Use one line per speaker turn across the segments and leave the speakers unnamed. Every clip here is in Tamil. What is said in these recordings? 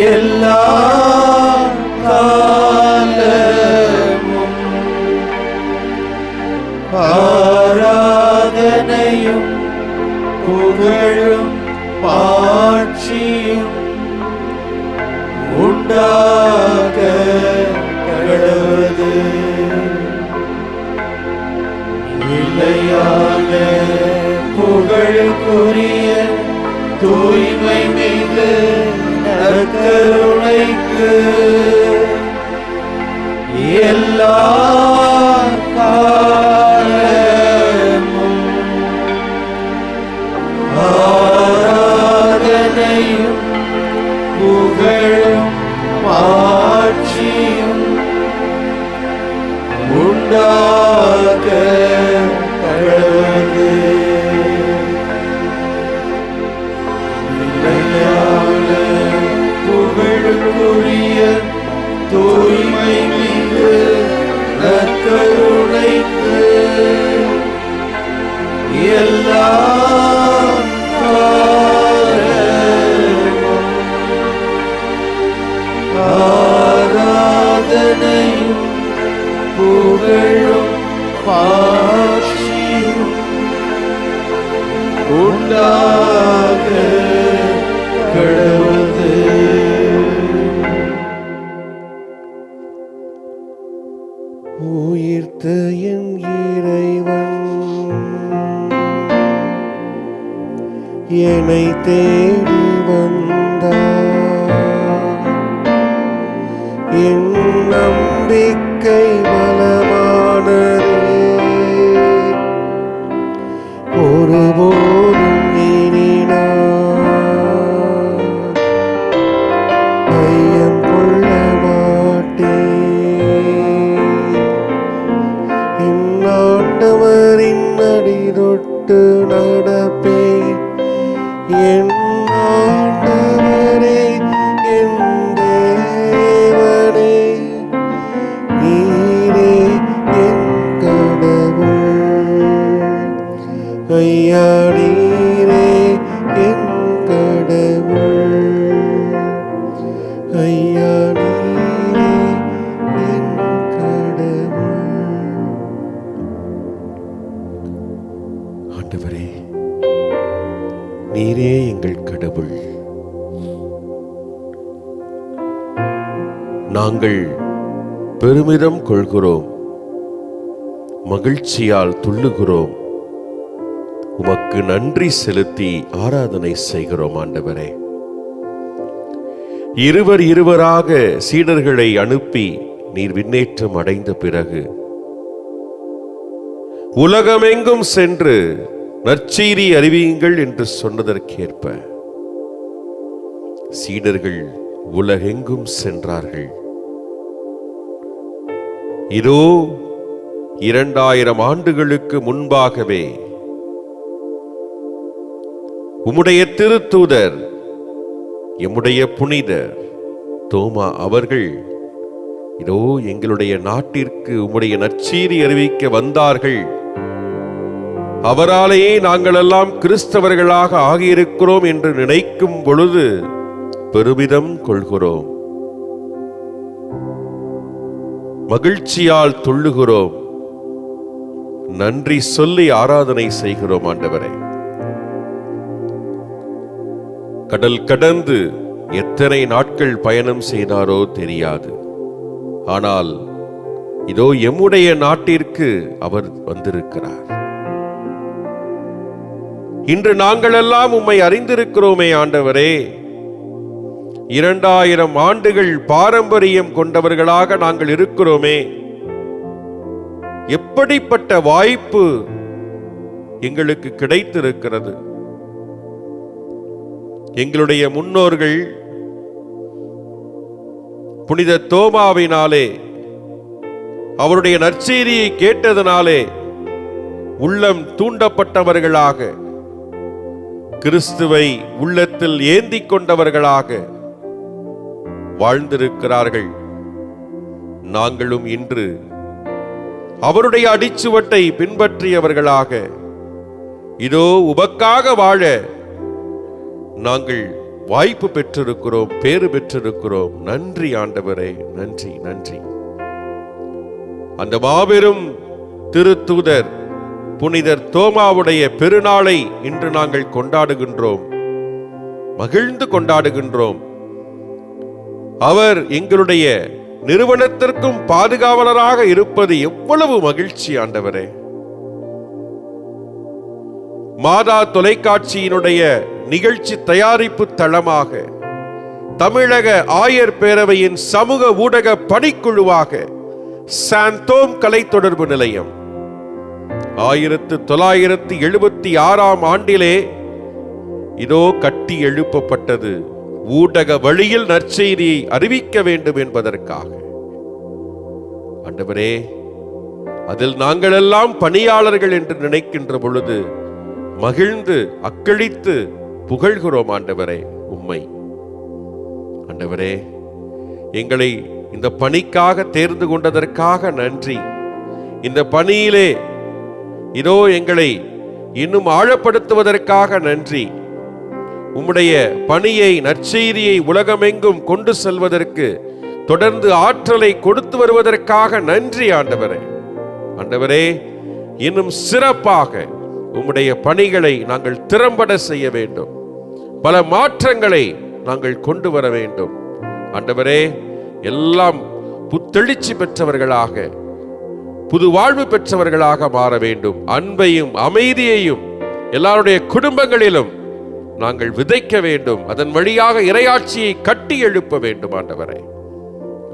எல்லா காலமும் ஆராதனையும் புகழும் மாட்சியும் உண்டாக கடவுது. நிலையான புகழுக்குரிய தூய்மை மிகு நற்கருணைக்கு எல்லா காலமும் ஆராதனையும் புகழும் மாட்சியும் உண்டாக கடவுது. நிலையான புகழுக்குரிய தூய்மை மிகு நற்கருணைக்கு எல்லா காலமும் ஆராதனையும் புகழும் மாட்சியும் உண்டாக கடவுது.
உயிர்த்த என் இறைவன் என்னை தேடி வந்தார். என் நம்பிக்கை பலமானதே, ஒருபோதும் இனி நான் ஐயம் கொள்ள மாட்டேன். என் ஆண்டவரின் அடி தொட்டு நடப்பேன். என் ஆண்டவரே, என் தேவனே, நீரே என் கடவுள். ஐயா, நீரே என் கடவுள். ஐயா, நீரே என் கடவுள். ஆண்டவரே, நீரே எங்கள் கடவுள். நாங்கள் பெருமிதம் கொள்கிறோம், மகிழ்ச்சியால் துள்ளுகிறோம், உமக்கு நன்றி செலுத்தி ஆராதனை செய்கிறோம். ஆண்டவரே, இருவர் இருவராக சீடர்களை அனுப்பி நீர் விண்ணேற்றம் அடைந்த பிறகு உலகமெங்கும் சென்று நற்செய்தி அறிவியுங்கள் என்று சொன்னதற்கேற்ப சீடர்கள் உலகெங்கும் சென்றார்கள். இதோ 2000 ஆண்டுகளுக்கு முன்பாகவே உம்முடைய திருத்தூதர், எம்முடைய புனிதர் தோமா அவர்கள் இதோ எங்களுடைய நாட்டிற்கு உம்முடைய நற்செய்தி அறிவிக்க வந்தார்கள். அவராலேயே நாங்கள் எல்லாம் கிறிஸ்தவர்களாக ஆகியிருக்கிறோம் என்று நினைக்கும் பொழுது பெருமிதம் கொள்கிறோம், மகிழ்ச்சியால் துள்ளுகிறோம், நன்றி சொல்லி ஆராதனை செய்கிறோம். ஆண்டவரே, கடல் கடந்து எத்தனை நாட்கள் பயணம் செய்தாரோ தெரியாது. ஆனால் இதோ எம்முடைய நாட்டிற்கு அவர் வந்திருக்கிறார். இன்று நாங்கள் எல்லாம் உம்மை அறிந்திருக்கிறோமே ஆண்டவரே. 2000 ஆண்டுகள் பாரம்பரியம் கொண்டவர்களாக நாங்கள் இருக்கிறோமே. எப்படிப்பட்ட வாய்ப்பு எங்களுக்கு கிடைத்திருக்கிறது. எங்களுடைய முன்னோர்கள் புனித தோமாவினாலே, அவருடைய நற்செய்தியை கேட்டதனாலே உள்ளம் தூண்டப்பட்டவர்களாக, கிறிஸ்துவை உள்ளத்தில் ஏந்தி கொண்டவர்களாக வாழ்ந்திருக்கிறார்கள். நாங்களும் இன்று அவருடைய அடிச்சுவட்டை பின்பற்றியவர்களாக இதோ உமக்காக வாழ நாங்கள் வாய்ப்பு பெற்றிருக்கிறோம், பேறு பெற்றிருக்கிறோம். நன்றி ஆண்டவரே, நன்றி நன்றி. அந்த மாபெரும் திருத்தூதர் புனிதர் தோமாவுடைய பெருநாளை இன்று நாங்கள் கொண்டாடுகின்றோம், மகிழ்ந்து கொண்டாடுகின்றோம். அவர் எங்களுடைய நிறுவனத்திற்கும் பாதுகாவலராக இருப்பது எவ்வளவு மகிழ்ச்சி ஆண்டவரே. மாதா தொலைக்காட்சியினுடைய நிகழ்ச்சி தயாரிப்பு தளமாக, தமிழக ஆயர் பேரவையின் சமூக ஊடக பணிக்குழுவாக சாந்தோம் கலை தொடர்பு நிலையம் 1976ஆம் ஆண்டிலே இதோ கட்டி எழுப்பப்பட்டது. ஊடக வழியில் நற்செய்தியை அறிவிக்க வேண்டும் என்பதற்காக. ஆண்டவரே, அதில் நாங்கள் எல்லாம் பணியாளர்கள் என்று நினைக்கின்ற பொழுது மகிழ்ந்து அக்களித்து புகழ்கிறோம் ஆண்டவரே உம்மை. ஆண்டவரே, எங்களை இந்த பணிக்காக தேர்ந்து கொண்டதற்காக நன்றி. இந்த பணியிலே இதோ எங்களை இன்னும் ஆழப்படுத்துவதற்காக நன்றி. உம்முடைய பணியை, நற்செய்தியை உலகமெங்கும் கொண்டு செல்வதற்கு தொடர்ந்து ஆற்றலை கொடுத்து வருவதற்காக நன்றி ஆண்டவரே. ஆண்டவரே, இன்னும் சிறப்பாக உம்முடைய பணிகளை நாங்கள் திறம்பட செய்ய வேண்டும். பல மாற்றங்களை நாங்கள் கொண்டு வர வேண்டும். ஆண்டவரே, எல்லாம் புத்தெழுச்சி பெற்றவர்களாக, புது வாழ்வு பெற்றவர்களாக மாற வேண்டும். அன்பையும் அமைதியையும் எல்லாருடைய குடும்பங்களிலும் நாங்கள் விதைக்க வேண்டும். அதன் வழியாக இறையாட்சியை கட்டி எழுப்ப வேண்டும் ஆண்டவரே.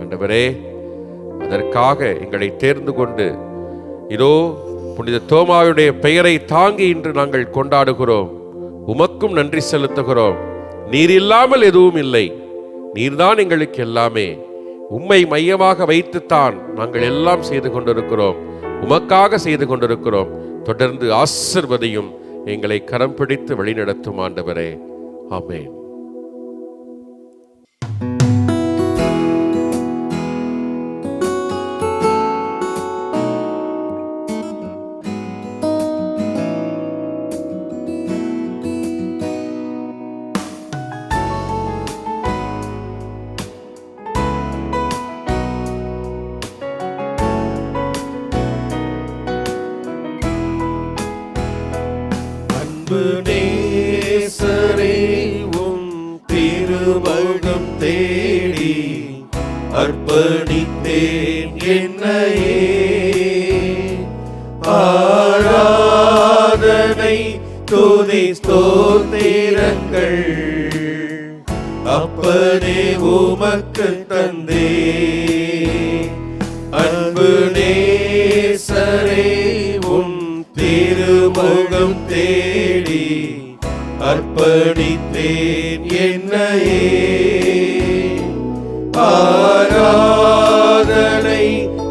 ஆண்டவரே, அதற்காக எங்களை தேர்ந்து கொண்டு இதோ புனித தோமாவுடைய பெயரை தாங்கி இன்று நாங்கள் கொண்டாடுகிறோம். உமக்கும் நன்றி செலுத்துகிறோம். நீர் இல்லாமல் எதுவும் இல்லை, நீர்தான் எங்களுக்கு எல்லாமே. உம்மை மையமாக வைத்துத்தான் நாங்கள் எல்லாம் செய்து கொண்டிருக்கிறோம், உமக்காக செய்து கொண்டிருக்கிறோம். தொடர்ந்து ஆசீர்வதியும், எங்களை கரம் பிடித்து வழிநடத்தும் ஆண்டவரே. ஆமென்.
நேசரே, உம் திருமுகம் தேடி அர்ப்பணித்தேன் என்னையே. ஆராதனை துதி ஸ்தோத்திரங்கள் அப்பனே உமக்கு தந்தே. அன்பு நேசரே, உம் திருமுகம் தேடி அர்ப்பணித்தேன் என்னையே. ஆராதனை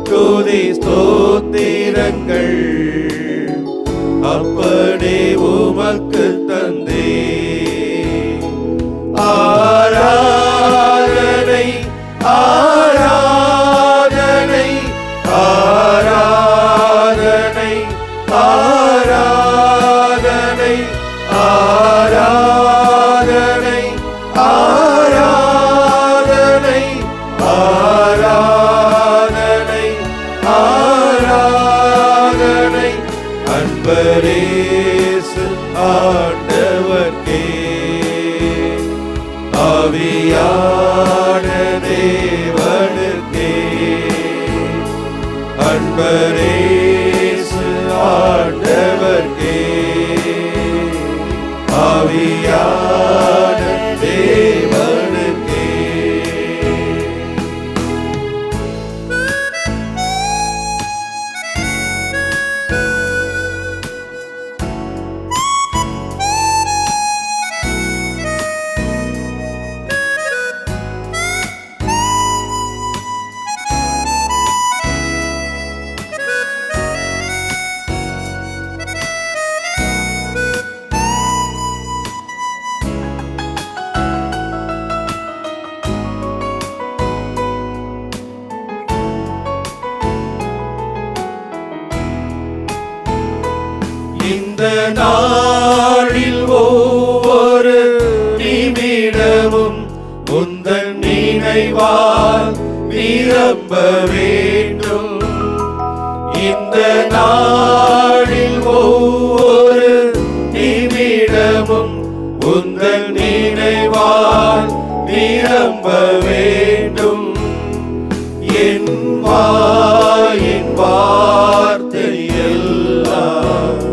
துதி ஸ்தோத்திரங்கள் அப்பனே உமக்கு தந்தே. ஆராதனை ஆராதனை ஆராதனை ஆராதனை ஆராதனை ஆராதனை ஆராதனை ஆராதனை அன்பரேசு ஆண்டவர்க்கே. ஆவியான தேவனுக்கே அன்பரேசு ஆண்டவர்க்கே. ஆவியான தேவனுக்கே. இந்த நாளில் ஒவ்வொரு நிமிடம் உந்தன் நினைவால் நிரம்ப வேண்டும். இந்த நாளில் ஒவ்வொரு நிமிடமும் உந்தன் நினைவால் நிரம்ப வேண்டும். என் வாயின் வார்த்தை எல்லாம்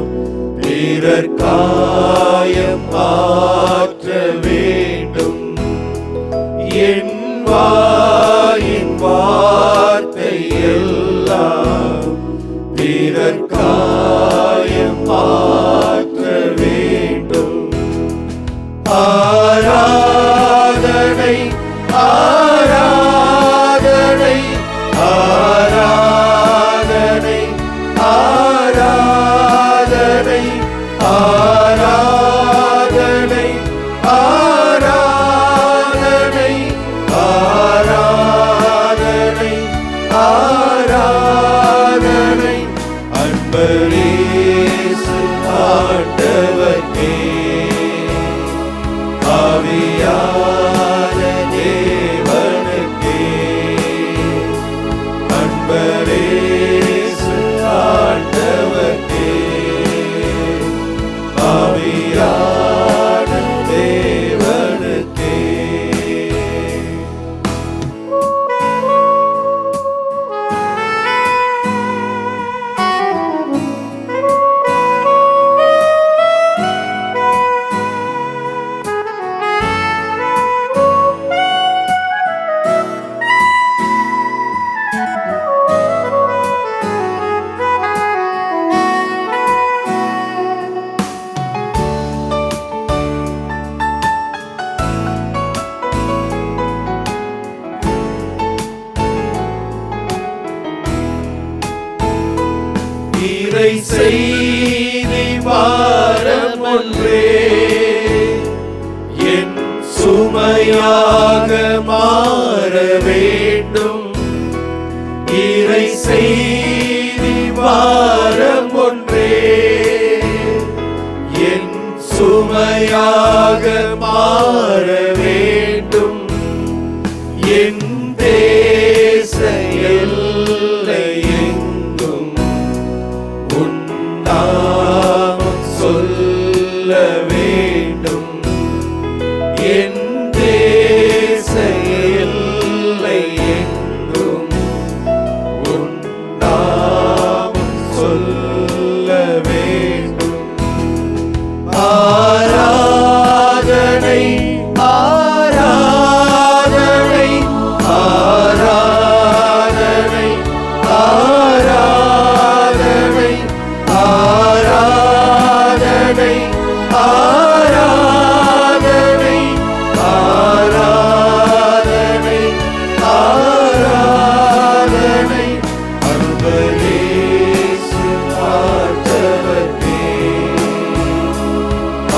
பிறர் காயம் ஆற்ற வேண்டும். என் வாயின் வார்த்தை எல்லாம் பிறர் காயம் ஆற்ற வேண்டும். ஆராதனை ஆராதனை ஆராதனை ஆராதனை ஆராதனை ஆராதனை ஆராதனை ஆராதனை அன்பரேசு ஆண்டவர்க்கே ஆவியான தேவனுக்கே அன்பரேசு ஆண்டவர்க்கே ஆவியான தேவனுக்கே. இறை செய்தி வாரம் ஒன்றே என் சுமையாக மாற வேண்டும். இறை செய்தி வாரம் ஒன்றே என் சுமையாக மாற வேண்டும். என் தேச எல்லை எங்கும் உன் நாமம் சொல்ல வேண்டும். என் தேச எல்லை எங்கும் உன் நாமம் சொல்ல வேண்டும். ஆராதனை ஆராதனை ஆராதனை ஆராதனை ஆராதனை ஆராதனை ஆராதனை ஆராதனை அன்பரேசு ஆண்டவர்க்கே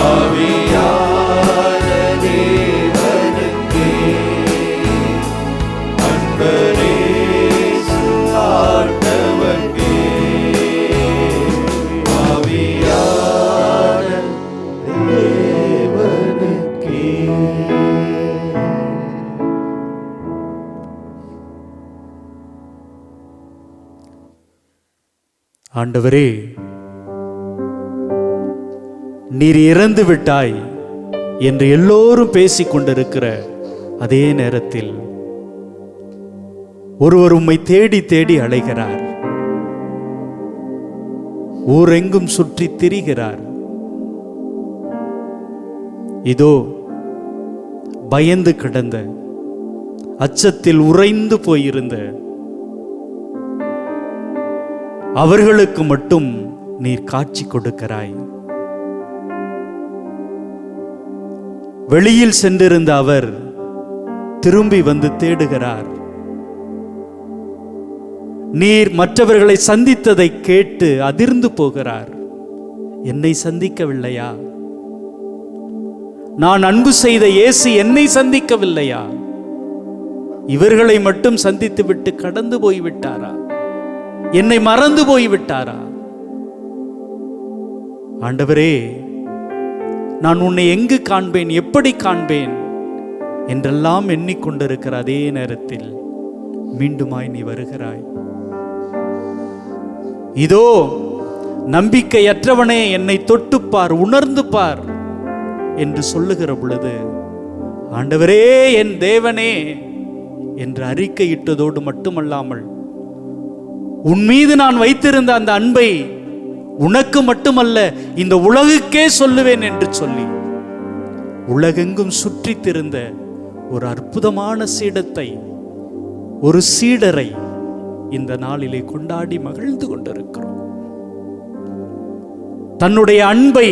ஆவியான தேவனுக்கே அன்பரேசு ஆண்டவர்க்கே ஆவியான தேவனுக்கே.
ஆண்டவரே, நீர் இறந்து விட்டாய் என்று எல்லோரும் பேசிக் கொண்டிருக்கிற அதே நேரத்தில் ஒருவர் உம்மை தேடி தேடி அலைகிறார். ஊரெங்கும் சுற்றி திரிகிறார். இதோ பயந்து கிடந்த, அச்சத்தில் உறைந்து போயிருந்த அவர்களுக்கு மட்டும் நீர் காட்சி கொடுக்கிறாய். வெளியில் சென்றிருந்த அவர் திரும்பி வந்து தேடுகிறார். நீர் மற்றவர்களை சந்தித்ததை கேட்டு அதிர்ந்து போகிறார். என்னை சந்திக்கவில்லையா? நான் அன்பு செய்த இயேசு என்னை சந்திக்கவில்லையா? இவர்களை மட்டும் சந்தித்து விட்டு கடந்து போய்விட்டாரா? என்னை மறந்து போய்விட்டாரா? ஆண்டவரே, நான் உன்னை எங்கு காண்பேன்? எப்படி காண்பேன் என்றெல்லாம் எண்ணிக்கொண்டிருக்கிற அதே நேரத்தில் மீண்டுமாய் நீ வருகிறாய். இதோ நம்பிக்கையற்றவனே, என்னை தொட்டுப்பார், உணர்ந்து பார் என்று சொல்லுகிற பொழுது, ஆண்டவரே என் தேவனே என்று அறிக்கையிட்டதோடு மட்டுமல்லாமல், உன் மீது நான் வைத்திருந்த அந்த அன்பை உனக்கு மட்டுமல்ல இந்த உலகுக்கே சொல்லுவேன் என்று சொல்லி உலகெங்கும் சுற்றித்திருந்த ஒரு அற்புதமான சீடத்தை, ஒரு சீடரை இந்த நாளிலே கொண்டாடி மகிழ்ந்து கொண்டிருக்கிறோம். தன்னுடைய அன்பை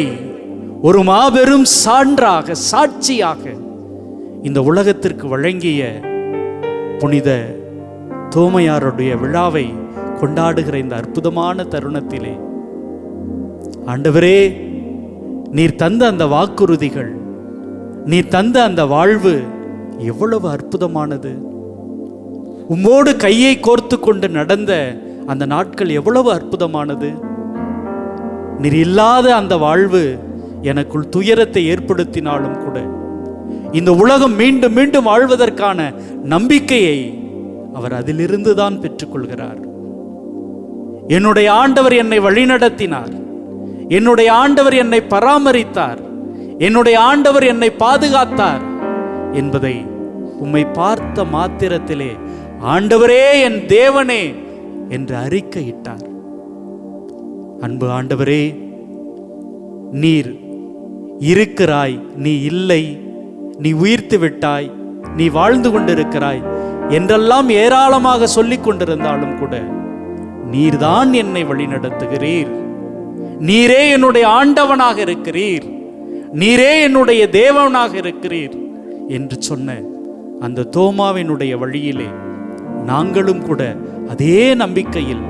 ஒரு மாபெரும் சான்றாக, சாட்சியாக இந்த உலகத்திற்கு வழங்கிய புனித தோமையாருடைய விழாவை கொண்டாடுகிற இந்த அற்புதமான தருணத்திலே, ஆண்டவரே, நீர் தந்த அந்த வாக்குறுதிகள், நீர் தந்த அந்த வாழ்வு எவ்வளவு அற்புதமானது. உம்மோடு கையை கோர்த்து கொண்டு நடந்த அந்த நாட்கள் எவ்வளவு அற்புதமானது. நீர் இல்லாத அந்த வாழ்வு எனக்குள் துயரத்தை ஏற்படுத்தினாலும் கூட இந்த உலகம் மீண்டும் மீண்டும் வாழ்வதற்கான நம்பிக்கையை அவர் அதிலிருந்து தான் பெற்றுக்கொள்கிறார். என்னுடைய ஆண்டவர் என்னை வழிநடத்தினார், என்னுடைய ஆண்டவர் என்னை பராமரித்தார், என்னுடைய ஆண்டவர் என்னை பாதுகாத்தார் என்பதை உம்மை பார்த்த மாத்திரத்திலே ஆண்டவரே என் தேவனே என்று அறிக்கையிட்டார். அன்பு ஆண்டவரே, நீர் இருக்கிறாய், நீ இல்லை, நீ உயிர்த்து விட்டாய், நீ வாழ்ந்து கொண்டிருக்கிறாய் என்றெல்லாம் ஏராளமாக சொல்லிக் கொண்டிருந்தாலும் கூட நீர்தான் என்னை வழிநடத்துகிறீர், நீரே என்னுடைய ஆண்டவனாக இருக்கிறீர், நீரே என்னுடைய தேவனாக இருக்கிறீர் என்று சொன்ன அந்த தோமாவினுடைய வழியிலே நாங்களும் கூட அதே நம்பிக்கையில்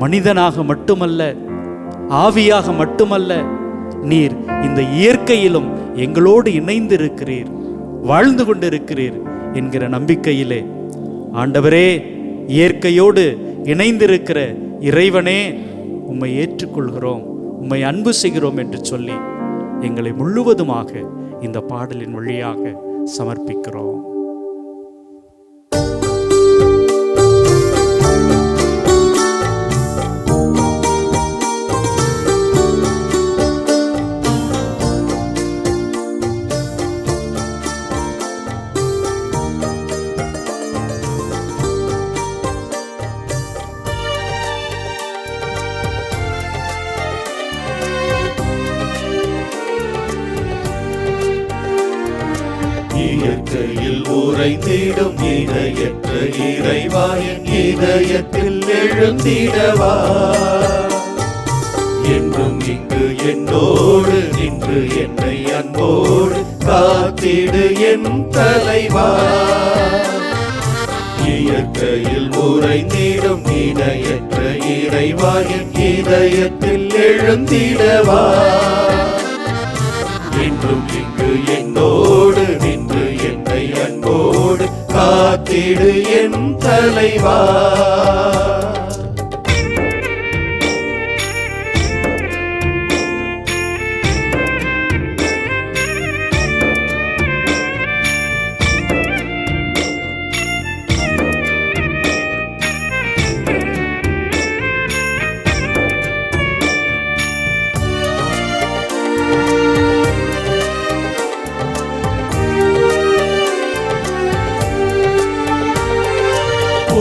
மனிதனாக மட்டுமல்ல, ஆவியாக மட்டுமல்ல, நீர் இந்த இயற்கையிலும் எங்களோடு இணைந்து இருக்கிறீர், வாழ்ந்து கொண்டிருக்கிறீர் என்கிற நம்பிக்கையிலே, ஆண்டவரே, இயற்கையோடு இணைந்திருக்கிற இறைவனே, உம்மை ஏற்றுக்கொள்கிறோம், உம்மை அன்பு செய்கிறோம் என்று சொல்லி எங்களை முழுவதுமாக இந்த பாடலின் வழியாக சமர்ப்பிக்கிறோம்.
இயற்கையில் உறைந்திடும் இணையற்ற இறைவா, என் இதயத்தில் எழுந்திடவா, என்றும் இங்கு என்னோடு நின்று என்னை அன்போடு காத்திடு என் தலைவா. இயற்கையில் உறைந்திடும் இணையற்ற இறைவா, என் இதயத்தில் எழுந்திடவா, என்றும் இங்கு என்னோடு நின்று என்னை அன்போடு காத்திடு என் தலைவா.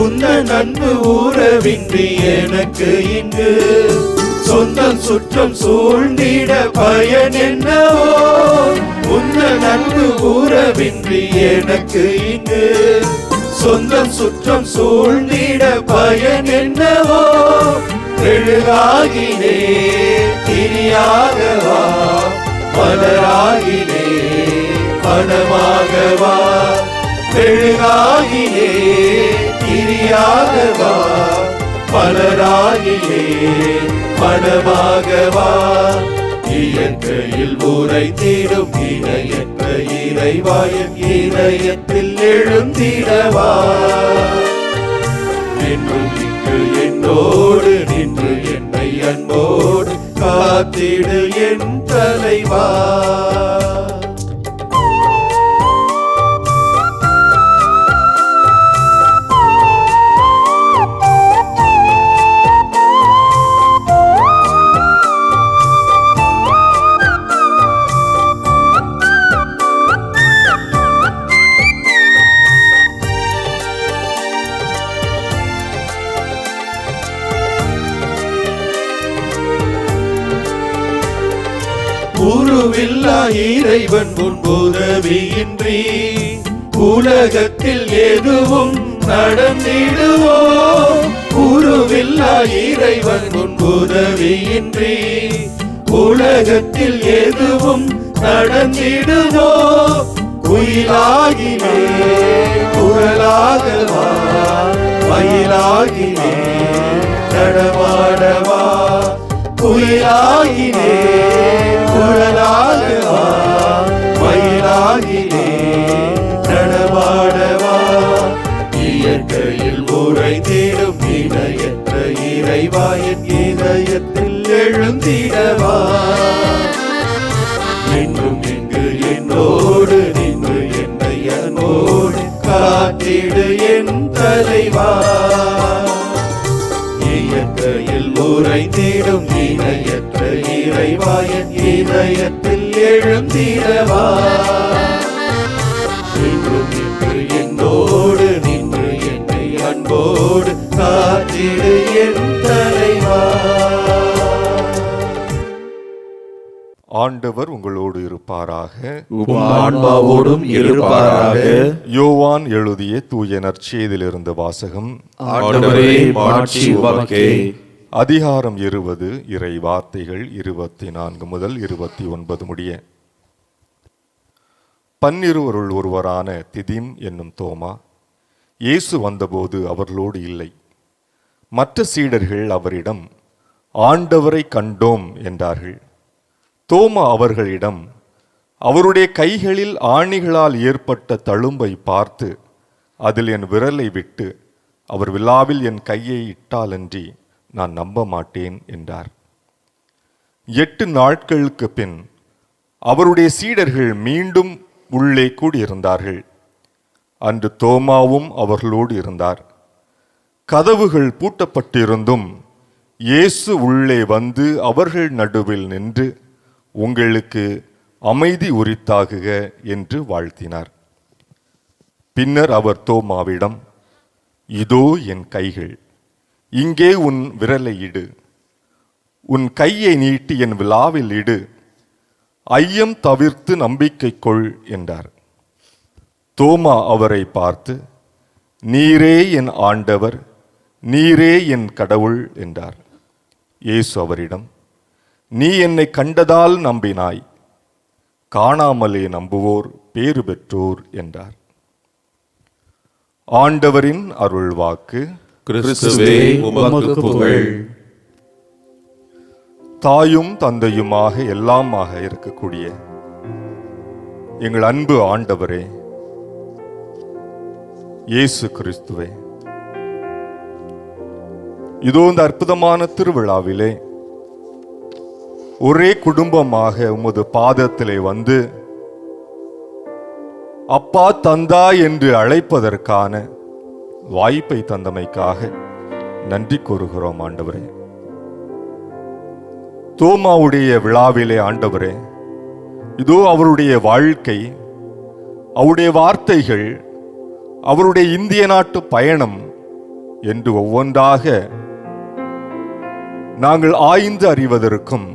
உந்தன் அன்பு உறவின்றி எனக்கு இங்கு சொந்தம் சுற்றம் சூழ்ந்திட பயன் என்னவோ. உந்தன் அன்பு உறவின்றி எனக்கு இங்கு சொந்தம் சுற்றம் சூழ்ந்திட பயன் என்னவோ. மெழுகாகினே திரியாகவா, மலராகினே மனமாகவா, மெழுகாகினே திரியாகவா, மலராகிலே மனமாகவா. இயற்கையில் உறைந்திடும் இணையற்ற இறைவா, என் இதயத்தில் எழுந்திடவா, என்றும் இங்கு என்னோடு நின்று என்னை அன்போடு காத்திடு என் தலைவா. உருவில்லா இறைவன் உன் உதவியின்றி உலகத்தில் எதுவும் நடந்திடுவோம். உருவில்லா இறைவன் உன் உதவியின்றி உலகத்தில் எதுவும் நடந்திடுவோம். குயிலாகினே குரலாகவா, மயிலாகினே நடமாடவா, குயிலாகினே குரலாகவா, மயிலாகினே நடமாடவா. இயற்கையில் உறைந்திடும் இணையற்ற இறைவா, என் இதயத்தில் எழுந்திடவா. என்றும் இங்கு என்னோடு நின்று என்னை அன்போடு காத்திடு என் தலைவா. இயற்கையில் உறைந்திடும் இணையற்ற இறைவா, என் இதயத்தில் எழுந்திடவா. என்றும் இங்கு என்னோடு நின்று என்னை அன்போடு காத்திடு என் தலைவா.
ஆண்டவர் உங்களோடு இருப்பாராக.
உம் ஆன்மாவோடும் இருப்பாராக.
யோவான் எழுதிய தூய நற்செய்தியிலிருந்து வாசகம்.
ஆண்டவரே, மாட்சி உமக்கே.
அதிகாரம் 20, இறை வார்த்தைகள் 24 முதல் 29 முடிய. பன்னிருவருள் ஒருவரான திதிம் என்னும் தோமா இயேசு வந்தபோது அவர்களோடு இல்லை. மற்ற சீடர்கள் அவரிடம், ஆண்டவரை கண்டோம் என்றார்கள். தோமா அவர்களிடம், அவருடைய கைகளில் ஆணிகளால் ஏற்பட்ட தழும்பை பார்த்து அதில் என் விரலை விட்டு அவர் விலாவில் என் கையை இட்டாலன்றி நான் நம்ப மாட்டேன் என்றார். 8 நாட்களுக்கு பின் அவருடைய சீடர்கள் மீண்டும் உள்ளே கூடியிருந்தார்கள். அன்று தோமாவும் அவர்களோடு இருந்தார். கதவுகள் பூட்டப்பட்டிருந்தும் இயேசு உள்ளே வந்து அவர்கள் நடுவில் நின்று, உங்களுக்கு அமைதி உரித்தாகுக என்று வாழ்த்தினார். பின்னர் அவர் தோமாவிடம், இதோ என் கைகள், இங்கே உன் விரலை இடு, உன் கையை நீட்டி என் விலாவில் இடு, ஐயம் தவிர்த்து நம்பிக்கை கொள் என்றார். தோமா அவரை பார்த்து, நீரே என் ஆண்டவர், நீரே என் கடவுள் என்றார். இயேசு அவரிடம், நீ என்னை கண்டதால் நம்பினாய், காணாமலே நம்புவோர் பேறு பெற்றோர் என்றார். ஆண்டவரின் அருள் வாக்கு.
கிறிஸ்துவே, உமக்கு புகழ்.
தாயும் தந்தையுமாக எல்லாமாக இருக்கக்கூடிய எங்கள் அன்பு ஆண்டவரே இயேசு கிறிஸ்துவே, இதோ இந்த அற்புதமான திருவிழாவிலே ஒரே குடும்பமாக உமது பாதத்திலே வந்து அப்பா தந்தா என்று அழைப்பதற்கான வாய்ப்பை தந்தமைக்காக நன்றி கூறுகிறோம் ஆண்டவரே. தோமாவுடைய விழாவிலே ஆண்டவரே, இதோ அவருடைய வாழ்க்கை, அவருடைய வார்த்தைகள், அவருடைய இந்திய நாட்டு பயணம் என்று ஒவ்வொன்றாக நாங்கள் ஆய்ந்து அறிவதற்கும்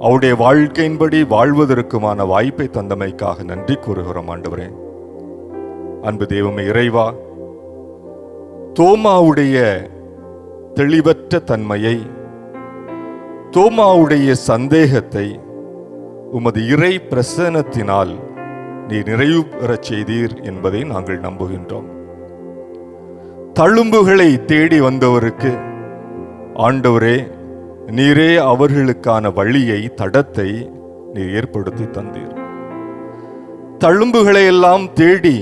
அவருடைய வாழ்க்கையின்படி வாழ்வதற்குமான வாய்ப்பை தந்தமைக்காக நன்றி கூறுகிறோம் ஆண்டவரே. அன்பு தெய்வமே இறைவா, தோமாவுடைய தெளிவற்ற தன்மையை, தோமாவுடைய சந்தேகத்தை உமது இறை பிரசன்னத்தினால் நீ நிறைவு பெறச் செய்தீர் என்பதை நாங்கள் நம்புகின்றோம். தழும்புகளை தேடி வந்தவருக்கு ஆண்டவரே, நீரே அவர்களுக்கான வழியை, தடத்தை நீர் ஏற்படுத்தி தந்தீர். தழும்புகளை எல்லாம் தேடி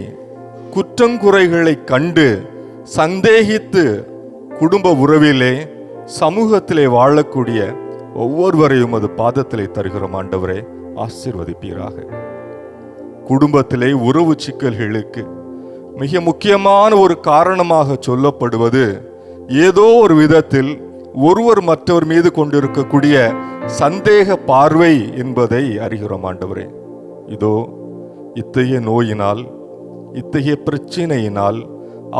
குற்றங்குறைகளை கண்டு சந்தேகித்து குடும்ப உறவிலே, சமூகத்திலே வாழக்கூடிய ஒவ்வொருவரையும் அது பாதத்திலே தருகிறோம் ஆண்டவரே, ஆசீர்வதிப்பீராக. குடும்பத்திலே உறவு சிக்கல்களுக்கு மிக முக்கியமான ஒரு காரணமாக சொல்லப்படுவது ஏதோ ஒரு விதத்தில் ஒருவர் மற்றவர் மீது கொண்டிருக்கக்கூடிய சந்தேக பார்வை என்பதை அறிகிறோம் ஆண்டவரே. இதோ இத்தகைய நோயினால், இத்தகைய பிரச்சனையினால்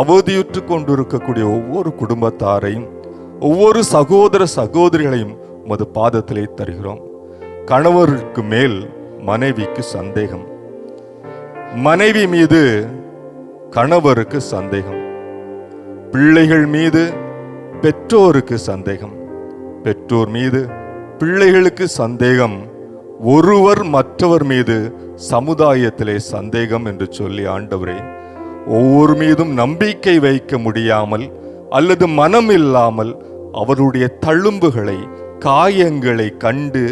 அவதியுற்று கொண்டிருக்கக்கூடிய ஒவ்வொரு குடும்பத்தாரையும், ஒவ்வொரு சகோதர சகோதரிகளையும் உமது பாதத்திலே தருகிறோம். கணவருக்கு மேல் மனைவிக்கு சந்தேகம், மனைவி மீது கணவருக்கு சந்தேகம், பிள்ளைகள் மீது பெற்றோருக்கு சந்தேகம், பெற்றோர் மீது பிள்ளைகளுக்கு சந்தேகம், ஒருவர் மற்றவர் மீது சமுதாயத்திலே சந்தேகம் என்று சொல்லி ஆண்டவரே, ஒவ்வொரு மீதும் நம்பிக்கை வைக்க முடியாமல் அல்லது மனம் இல்லாமல் அவருடைய தழும்புகளை, காயங்களை கண்டு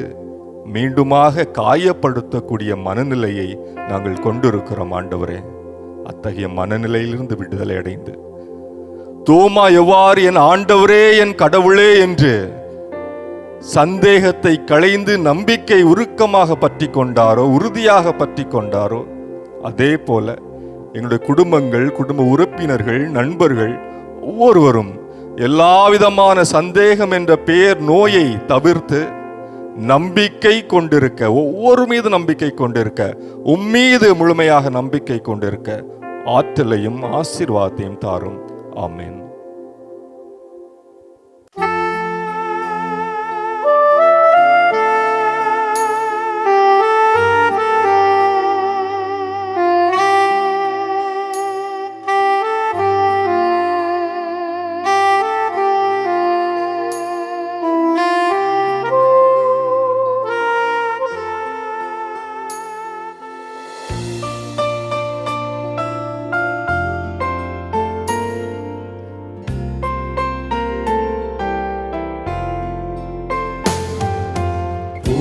மீண்டுமாக காயப்படுத்தக்கூடிய மனநிலையை நாங்கள் கொண்டிருக்கிறோம் ஆண்டவரே. அத்தகைய மனநிலையிலிருந்து விடுதலை அடைந்து தோமா எவ்வாறு என் ஆண்டவரே என் கடவுளே என்று சந்தேகத்தை களைந்து நம்பிக்கை உருக்கமாக பற்றி கொண்டாரோ, உறுதியாக பற்றி கொண்டாரோ, அதே போல எங்களுடைய குடும்பங்கள், குடும்ப உறுப்பினர்கள், நண்பர்கள் ஒவ்வொருவரும் எல்லாவிதமான சந்தேகம் என்ற பேர் நோயை தவிர்த்து நம்பிக்கை கொண்டிருக்க, ஒவ்வொரு மீது நம்பிக்கை கொண்டிருக்க, உம்மீது முழுமையாக நம்பிக்கை கொண்டிருக்க ஆற்றலையும் ஆசீர்வாதத்தையும் தாரும். ஆமென்.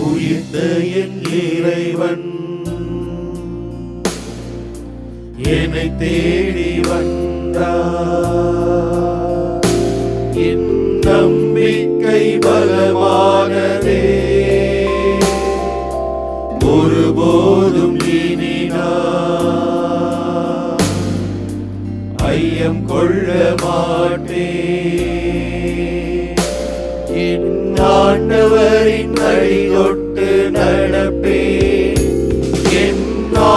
உயிர்த்த என் இறைவன் என்னை தேடி வந்தார், என் நம்பிக்கை பலமானதே, ஒருபோதும் இனி நான் ஐயம் கொள்ள மாட்டேன். என் ஆண்டவரின் அடி தொட்டு நடப்பேன், என்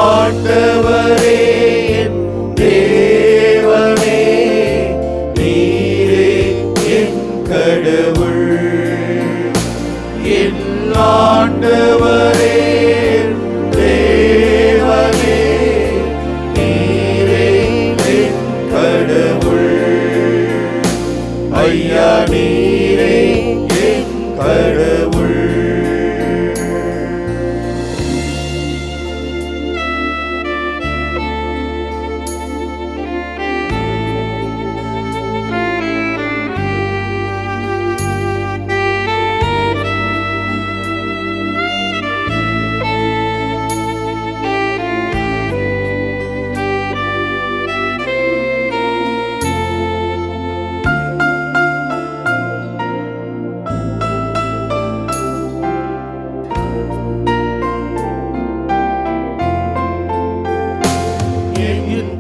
ஆண்டவரே என் தேவனே, நீரே என் கடவுள். என் ஆண்டவரே என் தேவனே, நீரே என் கடவுள். ஐயா நீரே என் கடவுள்.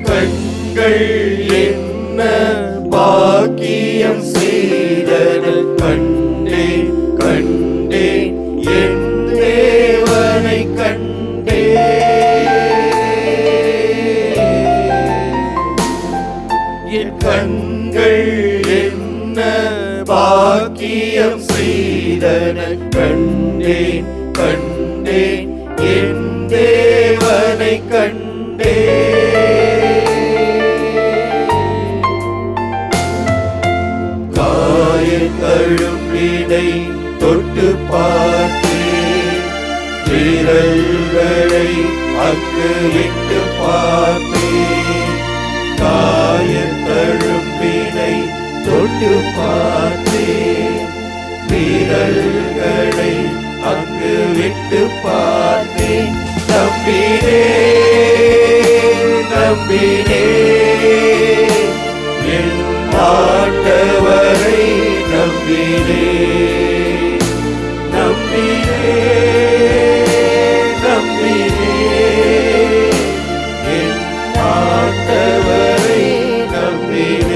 கண்கள் என்ன பாக்கியம் செய்தன, கண்டேன் கண்டேன் என் தேவனை கண்டேன். என் கண்கள் என்ன பாக்கியம் செய்தன, கண்டேன் கண்டேன் என் தேவனை கண்டேன். தழும்பினை தொட்டு பார்த்தேன், விரல்களை அங்கு விட்டு பார்த்தேன். காயத்தழும்பினை தொட்டு பார்த்தேன், விரல்களை அங்கு விட்டு பார்த்தேன். நம்பினேன் நம்பினேன் என் ஆண்டவரை நம்பினேன் நம்பினேன் நம்பினேன் என் ஆண்டவரை நம்பினேன்.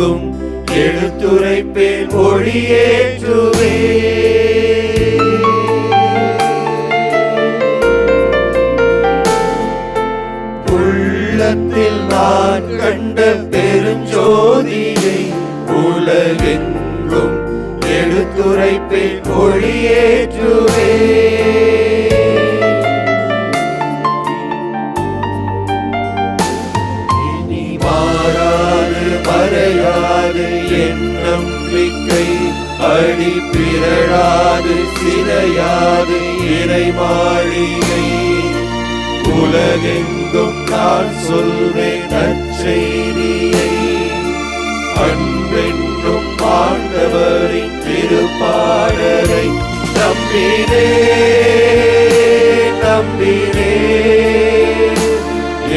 உலகெங்கும் எடுத்துரைப்பேன் ஒளியேற்றுவே. உள்ளத்தில் நான் கண்ட பெருஞ்சோதியை உலகெங்கும் எடுத்துரைப்பேன் ஒளியேற்றுவே. இனி மாறாது மறையாது என் நம்பிக்கை, அடி பிறழாது சிதையாது இறை மாளிகை. உலகெங்கும் நான் சொல்வேன் நற்செய்தியை, அன்பென்னும் ஆண்டவரின் திருப்பாடலை நம்பினே நம்பினே.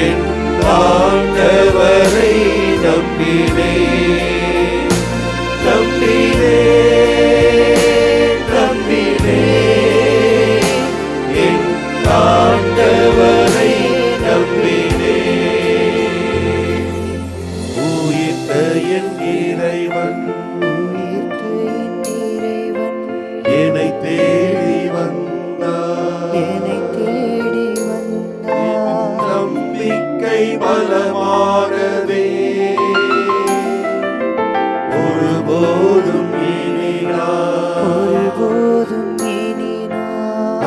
என் ஆண்டவரை நம்பினே நம்பினே நம்பினே. என் ஆண்டவரை நம்பினே. உயிர்த்த என் இறைவன் என்னை தேடி வந்தார். நம்பிக்கை பலமானதே, ஒருபோதும்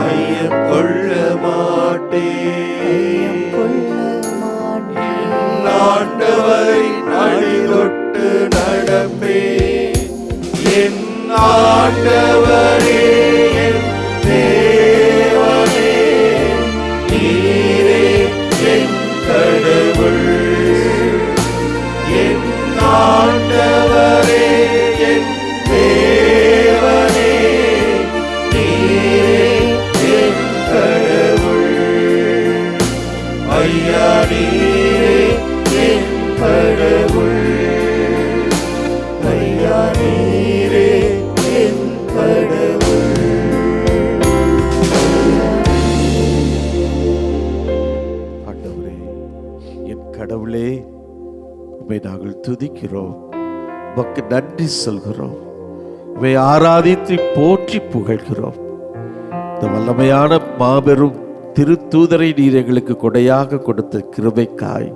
ஐயம் கொள்ள மாட்டேன். ஆண்டவரின் அடிதொட்டு நடப்பேன். என் ஆண்டவரே என் தேவனே, நீரே என் கடவுள். என் ஆண்டவரே என் தேவனே, நீரே என் கடவுள். ஐயா நீரே என் கடவுள். ஐயா நீரே என் கடவுள்.
ஆண்டவரே, என் கடவுளே, உம்மை நாங்கள் துதிக்கிறோம், உமக்கு நன்றி சொல்கிறோம், உம்மை ஆராதித்து போற்றி புகழ்கிறோம். இந்த வல்லமையான மாபெரும் திருத்தூதரை நீர் எங்களுக்கு கொடையாக கொடுத்த கிருபைக்காய்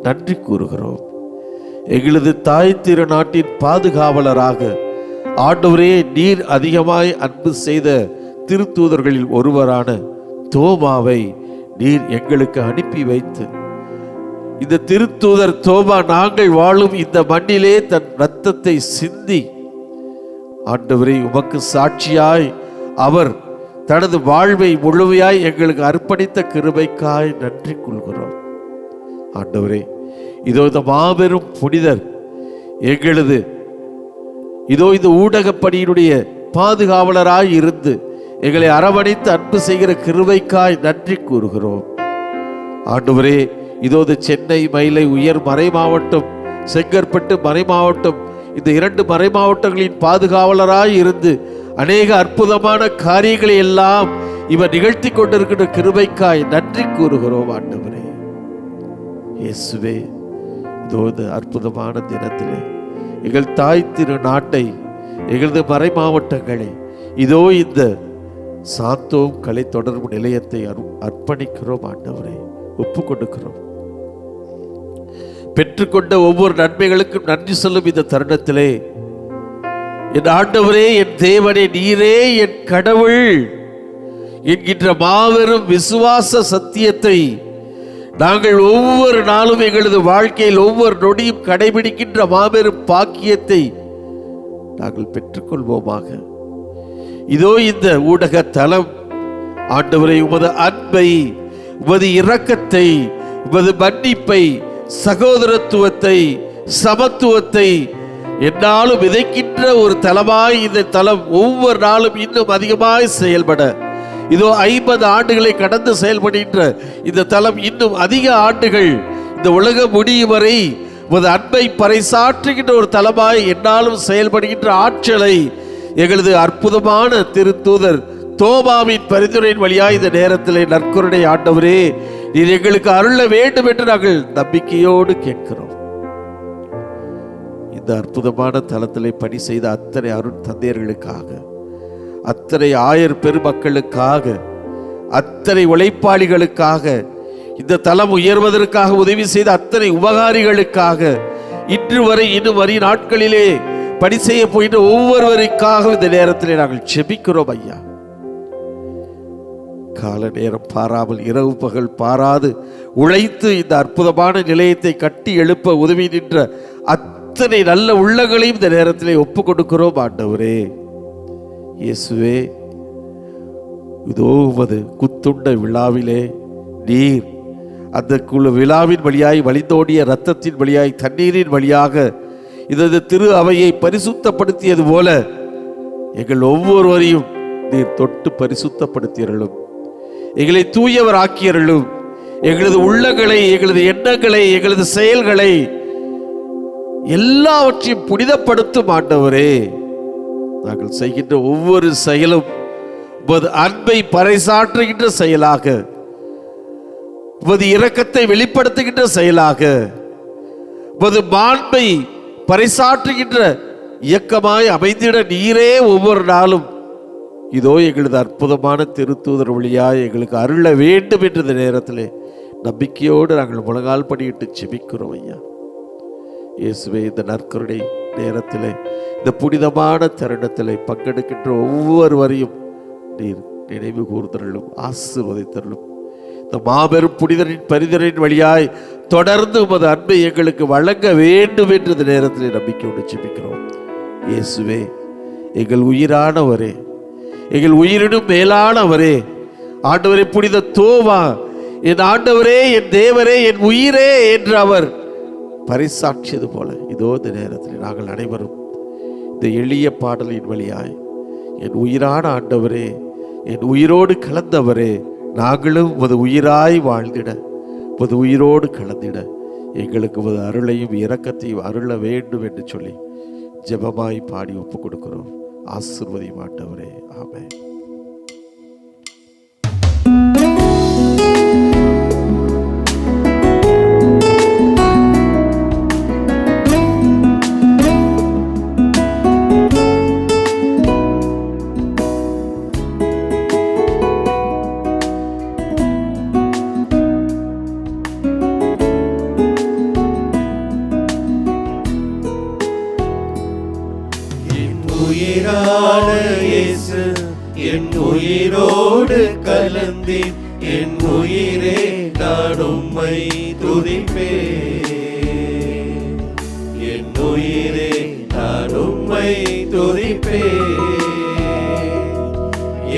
நன்றி கூறுகிறோம். எங்களது தாய் திரு நாட்டின் பாதுகாவலராக ஆண்டவரே நீர் அதிகமாய் அன்பு செய்த திருத்தூதர்களில் ஒருவரான தோமாவை நீர் எங்களுக்கு அனுப்பி வைத்து, இந்த திருத்தூதர் தோமா நாங்கள் வாழும் இந்த மண்ணிலே தன் இரத்தத்தை சிந்தி ஆண்டவரே உமக்கு சாட்சியாய் அவர் தனது வாழ்வை முழுமையாய் எங்களுக்கு அர்ப்பணித்த கிருபைக்காய் நன்றி கொள்கிறோம். ஆண்டவரே, இதோ இந்த மாபெரும் புனிதர் எங்களது இதோ இந்த ஊடகப்பணியினுடைய பாதுகாவலராய் இருந்து எங்களை அரவணைத்து அன்பு செய்கிற கிருபைக்காய் நன்றி கூறுகிறோம். ஆண்டவரே, இதோ இந்த சென்னை மயிலை உயர் மறை மாவட்டம், செங்கற்பட்டு மறை மாவட்டம், இந்த 2 மறை மாவட்டங்களின் பாதுகாவலராய் இருந்து அநேக அற்புதமான காரியங்களை எல்லாம் இவர் நிகழ்த்தி கொண்டிருக்கிற கிருபைக்காய் நன்றி கூறுகிறோம். ஆண்டவரே இயேசுவே, இதோ இந்த அற்புதமான தினத்திலே எங்கள் தாய் திரு நாட்டை, எங்களது மறை மாவட்டங்களை, இதோ இந்த சாந்தோம் கலை தொடர்பு நிலையத்தை அர்ப்பணிக்கிறோம். ஆண்டவரே ஒப்பு கொடுக்கிறோம். பெற்றுக்கொண்ட ஒவ்வொரு நன்மைகளுக்கும் நன்றி சொல்லும் இந்த தருணத்திலே என் ஆண்டவரே, என் தேவனே, நீரே என் கடவுள் என்கின்ற மாபெரும் விசுவாச சத்தியத்தை நாங்கள் ஒவ்வொரு நாளும் எங்களது வாழ்க்கையில் ஒவ்வொரு நொடியும் கடைபிடிக்கின்ற மாபெரும் பாக்கியத்தை நாங்கள் பெற்றுக்கொள்வோமாக. இதோ இந்த ஊடக தளம் ஆண்டவரை உமது அன்பை, உமது இரக்கத்தை, உமது மன்னிப்பை, சகோதரத்துவத்தை, சமத்துவத்தை என்னாலும் விதைக்கின்ற ஒரு தலமாய் இந்த தலம் ஒவ்வொரு நாளும் இன்னும் அதிகமாய் செயல்பட, இதோ 50 ஆண்டுகளை கடந்து செயல்படுகின்ற இந்த தலம் இன்னும் அதிக ஆண்டுகள் இந்த உலகம் முடியும் வரை உமது அன்பை பறைசாற்றுகின்ற ஒரு தலமாய் என்னாலும் செயல்படுகின்ற ஆற்றலை எங்களது அற்புதமான திருத்தூதர் தோமாவின் பரிந்துரையின் வழியாய் இந்த நேரத்திலே நற்கருணை ஆண்டவரே நீர் எங்களுக்கு அருள வேண்டும் என்று நாங்கள் நம்பிக்கையோடு கேட்கிறோம். இந்த இந்த அற்புதமான தலத்திலே பணி செய்த அத்தனை அருண் தந்தையர்களுக்காக, அத்தனை ஆயர் பெருமக்களுக்காக, அத்தனை உழைப்பாளிகளுக்காக, இந்த தலம் உயர்வதற்காக உதவி செய்த அத்தனை உபகாரிகளுக்காக, இன்று வரை இன்னும் வரும் நாட்களிலே பணி செய்ய போயிட்ட ஒவ்வொருவருக்காக இந்த நேரத்திலே நாங்கள் ஜெபிக்கிறோம் ஐயா. கால நேரம் பாராமல், இரவு பகல் பாராது உழைத்து இந்த அற்புதமான நிலையத்தை கட்டி எழுப்ப உதவி நின்ற அத்தனை நல்ல உள்ளங்களையும் இந்த நேரத்திலே ஒப்பு கொடுக்கிறோம் ஆண்டவரே. இயேசுவே, இதோ உமது குத்துண்ட விழாவிலே நீர் அந்த விழாவின் வழியாய் வழிந்தோடிய இரத்தத்தின் வழியாய் தண்ணீரின் வழியாக இந்த திரு அவையை பரிசுத்தப்படுத்தியது போல எங்கள் ஒவ்வொருவரையும் நீர் தொட்டு பரிசுத்தப்படுத்தியர்களும், எங்களை தூயவர் ஆக்கியர்களும், எங்களது உள்ளங்களை, எங்களது எண்ணங்களை, எங்களது செயல்களை எல்லாவற்றையும் புனிதப்படுத்தும் ஆண்டவரே. நாங்கள் செய்கின்ற ஒவ்வொரு செயலும் அன்பை பறைசாற்றுகின்ற செயலாக, இரக்கத்தை வெளிப்படுத்துகின்ற செயலாக, மாண்பை பறைசாற்றுகின்ற இயக்கமாய் அமைந்திட நீரே ஒவ்வொரு நாளும் இதோ எங்களது அற்புதமான திருத்தூதர் வழியாய் எங்களுக்கு அருள வேண்டும் என்ற நேரத்திலே நம்பிக்கையோடு நாங்கள் முழங்கால் படியிட்டு ஜெபிக்கிறோம் ஐயா. இயேசுவே, இந்த நற்கருணை நேரத்திலே, இந்த புனிதமான தருணத்திலே பங்கெடுக்கின்ற ஒவ்வொருவரையும் நீர் நினைவு கூர்ந்தருளும், ஆசீர்வதித்தருளும். இந்த மாபெரும் புனிதரின் பரிந்துரையின் வழியாய் தொடர்ந்து உமது அன்பை எங்களுக்கு வழங்க வேண்டும் என்ற இந்த நேரத்திலே நம்பிக்கையோடு ஜெபிக்கிறோம். இயேசுவே, எங்கள் உயிரானவரே, எங்கள் உயிரினும் மேலானவரே, ஆண்டவரே, புனித தோமா, என் ஆண்டவரே, என் தேவரே, என் உயிரே என்று அவர் பரிசாட்சியது போல இதோ இந்த நேரத்தில் நாங்கள் அனைவரும் இந்த எளிய பாடலின் வழியாய், என் உயிரான ஆண்டவரே, என் உயிரோடு கலந்தவரே, நாங்களும் உமது உயிராய் வாழ்ந்திட, உமது உயிரோடு கலந்திட எங்களுக்கு உமது அருளையும் இரக்கத்தையும் அருள வேண்டும் என்று சொல்லி ஜெபமாய் பாடி ஒப்பு கொடுக்கிறோம். ஆசீர்வதியும் ஆண்டவரே. ஆமென்.
உயிரான இயேசு, என் உயிரோடு கலந்தேன், என் உயிரே நான் உம்மை துதிப்பேன், என் உயிரே நான் உம்மை துதிப்பேன்.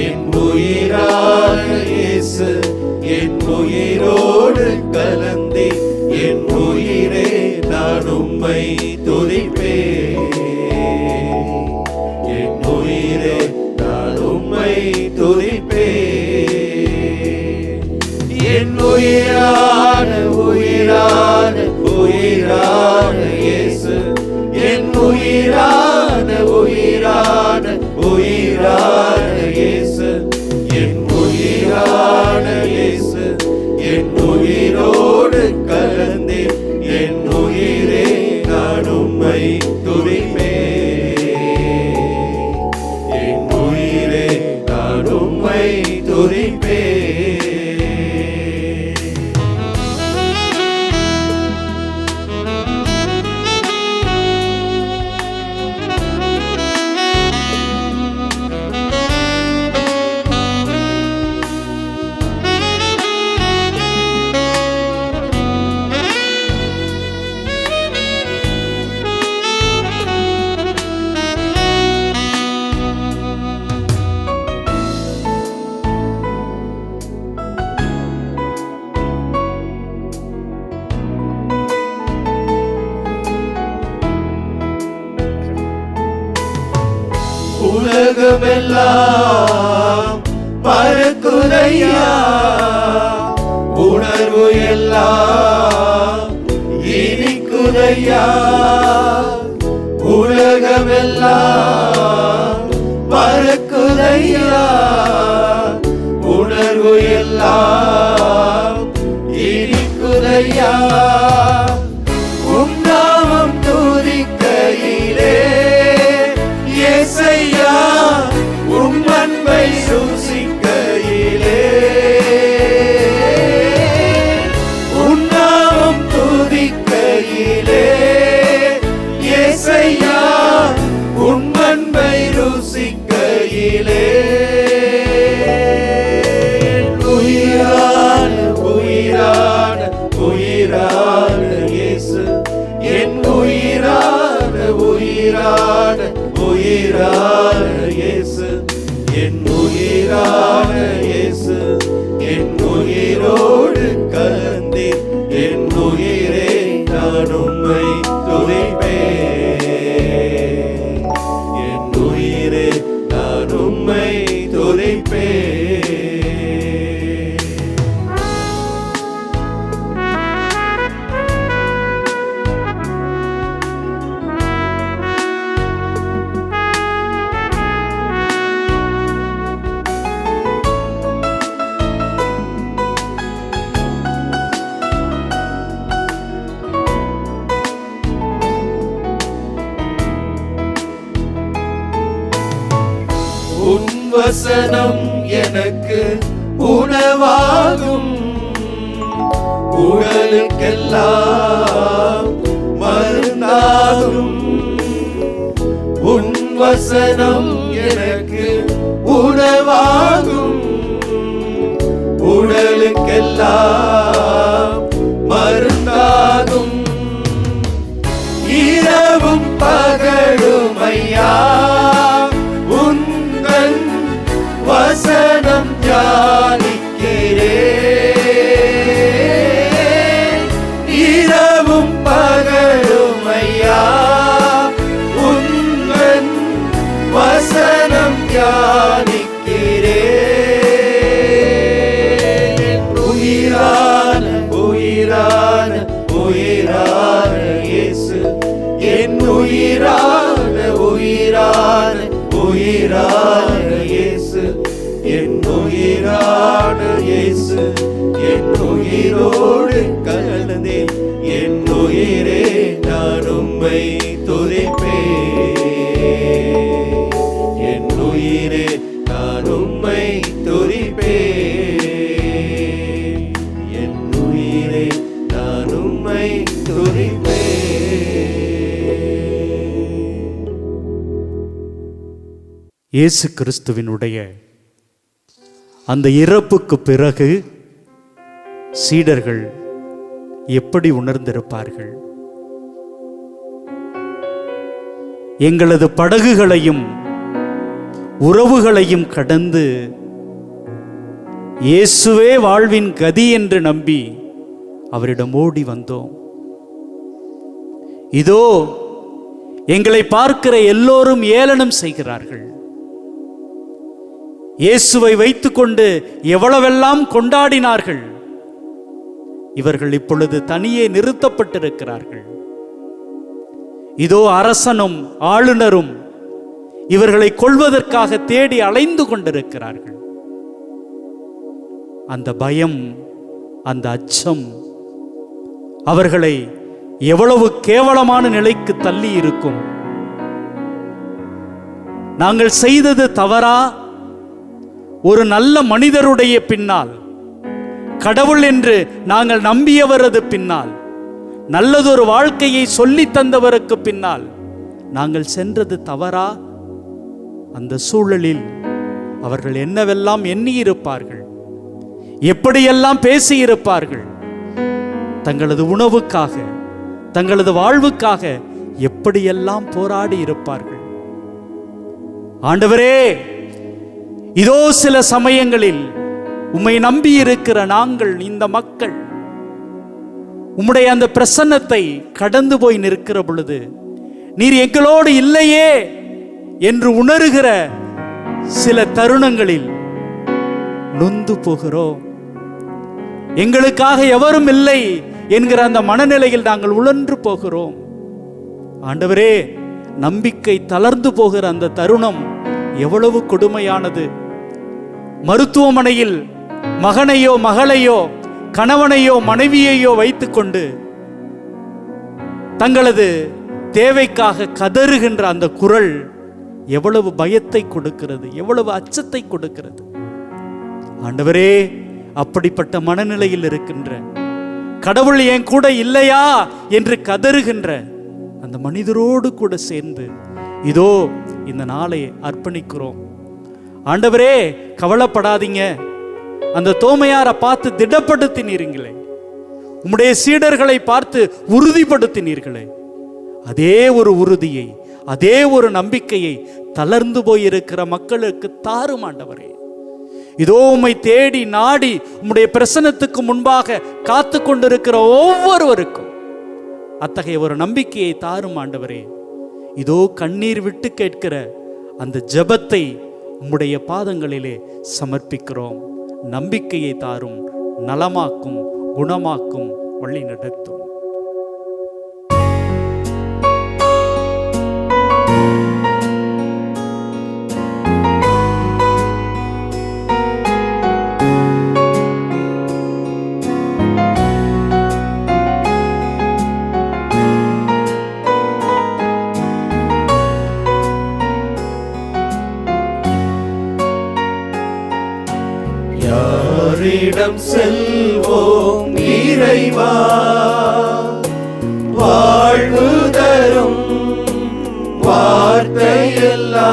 என் உயிரான இயேசு, என் உயிரோடு கலந்தேன், என் உயிரே நான் உம்மை துதிப்பேன், என் உயிரே நான் உம்மை துதிப்பேன். என் உயிரான உயிரான உயிரான இயேசு, என் உயிரான உயிரான உயிரான இயேசு, என் உயிரான இயேசு, என் உயிரோடு கலந்தேன், என் உயிரே நான் உம்மை துதிப்பேன், என் உயிரே நான் உம்மை துதிப்பேன். உலகமெல்லாம் பறக்குதையா, உணர்வு எல்லாம் இனிக்குதையா, உலகமெல்லாம் பறக்குதையா, உணர்வு எல்லாம் இனிக்குதையா, உன்னாமம் துதிக்கையில் உயிரான இயேசு, என் உயிரான இயேசு, என் உயிரோடு கலந்தே என் உயிரே நான் உம்மை துதிப்பேன். என் உயிரே நான் உம்மை துதிப்பேன். உன் வசனம் எனக்கு உணவாகும், உடலுக்கெல்லாம் மருந்தாகும். உன் வசனம் எனக்கு உணவாகும், உடலுக்கெல்லாம் மருந்தாகும். இரவும் பகலும் ஐயா உந்தன் வசனம் தியானிக்கிறேன். இரவும் பகலும் ஐயா உந்தன் வசனம் தியானிக்கிறேன். உயிரான உயிரான உயிரான இயேசு, என் உயிரான உயிரான உயிரான இயேசு, என் உயிரான இயேசு, என் உயிரோடு கலந்தே என் உயிரே நான் உம்மை துதிப்பேன். என் உயிரே நான் உம்மை துதிப்பேன். என் உயிரே நான் உம்மை துதிப்பேன்.
இயேசு கிறிஸ்துவினுடைய அந்த இறப்புக்கு பிறகு சீடர்கள் எப்படி உணர்ந்திருப்பார்கள்? எங்களது படகுகளையும் உறவுகளையும் கடந்து இயேசுவே வாழ்வின் கதி என்று நம்பி அவரிடம் ஓடி வந்தோம். இதோ எங்களை பார்க்கிற எல்லோரும் ஏளனம் செய்கிறார்கள். இயேசுவை வைத்துக்கொண்டு எவ்வளவெல்லாம் கொண்டாடினார்கள். இவர்கள் இப்பொழுது தனியே நிறுத்தப்பட்டிருக்கிறார்கள். இதோ அரசனும் ஆளுநரும் இவர்களை கொல்வதற்காக தேடி அலைந்து கொண்டிருக்கிறார்கள். அந்த பயம், அந்த அச்சம் அவர்களை எவ்வளவு கேவலமான நிலைக்கு தள்ளி இருக்கும். நாங்கள் செய்தது தவறா? ஒரு நல்ல மனிதருடைய பின்னால், கடவுள் என்று நாங்கள் நம்பியவரது பின்னால், நல்லதொரு வாழ்க்கையை சொல்லி தந்தவருக்கு பின்னால் நாங்கள் சென்றது தவறா? அந்த சூழலில் அவர்கள் என்னவெல்லாம் எண்ணியிருப்பார்கள், எப்படியெல்லாம் பேசியிருப்பார்கள். தங்களது உணவுக்காக, தங்களது வாழ்வுக்காக எப்படியெல்லாம் போராடி இருப்பார்கள். ஆண்டவரே, இதோ சில சமயங்களில் உம்மை நம்பி இருக்கிற நாங்கள், இந்த மக்கள், உம்முடைய அந்த பிரசன்னத்தை கடந்து போய் நிற்கிற பொழுது நீர் எங்களோடு இல்லையே என்று உணர்கிற சில தருணங்களில் நொந்து போகிறோம். எங்களுக்காக எவரும் இல்லை என்கிற அந்த மனநிலையில் நாங்கள் உழன்று போகிறோம். ஆண்டவரே, நம்பிக்கை தளர்ந்து போகிற அந்த தருணம் எவ்வளவு கொடுமையானது. மருத்துவமனையில் மகனையோ மகளையோ கணவனையோ மனைவியையோ வைத்துக்கொண்டு தங்களது தேவைக்காக கதறுகின்ற அந்த குரல் எவ்வளவு பயத்தை கொடுக்கிறது, எவ்வளவு அச்சத்தை கொடுக்கிறது. ஆண்டவரே, அப்படிப்பட்ட மனநிலையில் இருக்கின்ற, கடவுள் என் கூட இல்லையா என்று கதறுகின்ற அந்த மனிதரோடு கூட சேர்ந்து இதோ இந்த நாளை அர்ப்பணிக்கிறோம். ஆண்டவரே, கவலைப்படாதீங்க. அந்த தோமையாரை பார்த்து திடப்படுத்தினீர்களே, உம்முடைய சீடர்களை பார்த்து உறுதிப்படுத்தினீர்களே, அதே ஒரு உறுதியை, அதே ஒரு நம்பிக்கையை தளர்ந்து போயிருக்கிற மக்களுக்கு தாரும் ஆண்டவரே. இதோ உம்மை தேடி நாடி உம்முடைய பிரசன்னத்துக்கு முன்பாக காத்து கொண்டிருக்கிற ஒவ்வொருவருக்கும் அத்தகைய ஒரு நம்பிக்கையை தாரும் ஆண்டவரே. இதோ கண்ணீர் விட்டு கேட்கிற அந்த ஜெபத்தை உம்முடைய பாதங்களிலே சமர்ப்பிக்கிறோம். நம்பிக்கையை தாரும், நலமாக்கும், குணமாக்கும், வழி நடத்தும்.
யாரிடம் செல்வோம் இறைவா, வாழ்வு தரும் வார்த்தையெல்லாம்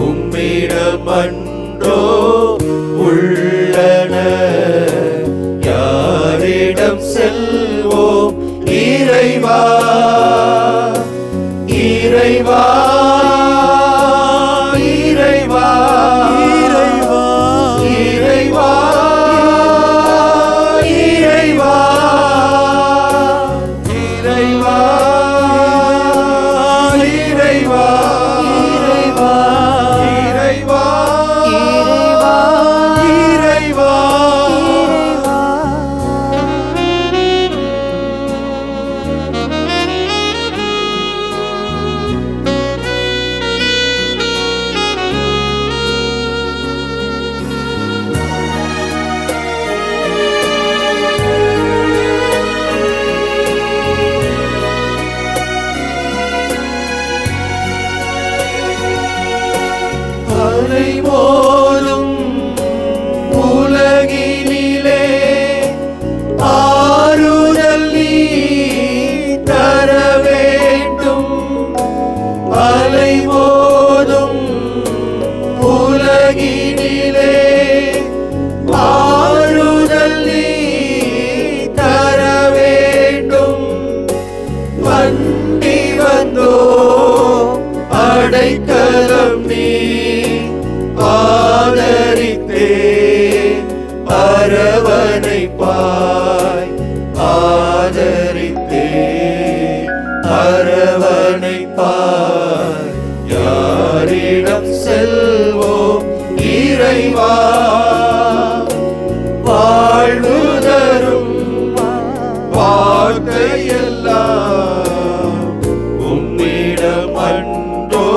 உம்மிடம் அன்றோ உள்ளன. யாரிடம் செல்வோம் இறைவா, இறைவா, இறைவா, இறைவா, இறைவா, இறைவா, இறைவா, இறைவா, இறைவா, இறைவா, அலைமோதும் உலகினிலே ஆறுதல் நீ தர வேண்டும். அலைமோதும் உலகினிலே ஆறுதல் நீ தர வேண்டும். வண்டி வந்தோ அடைக்கலம் நீ ஆதரித்தே அரவணைப்பாய், ஆதரித்தே அரவணைப்பாய். யாரிடம் செல்வோம் இறைவா, வாழ்வு தரும் வார்த்தையெல்லாம் உம்மிடம் அன்றோ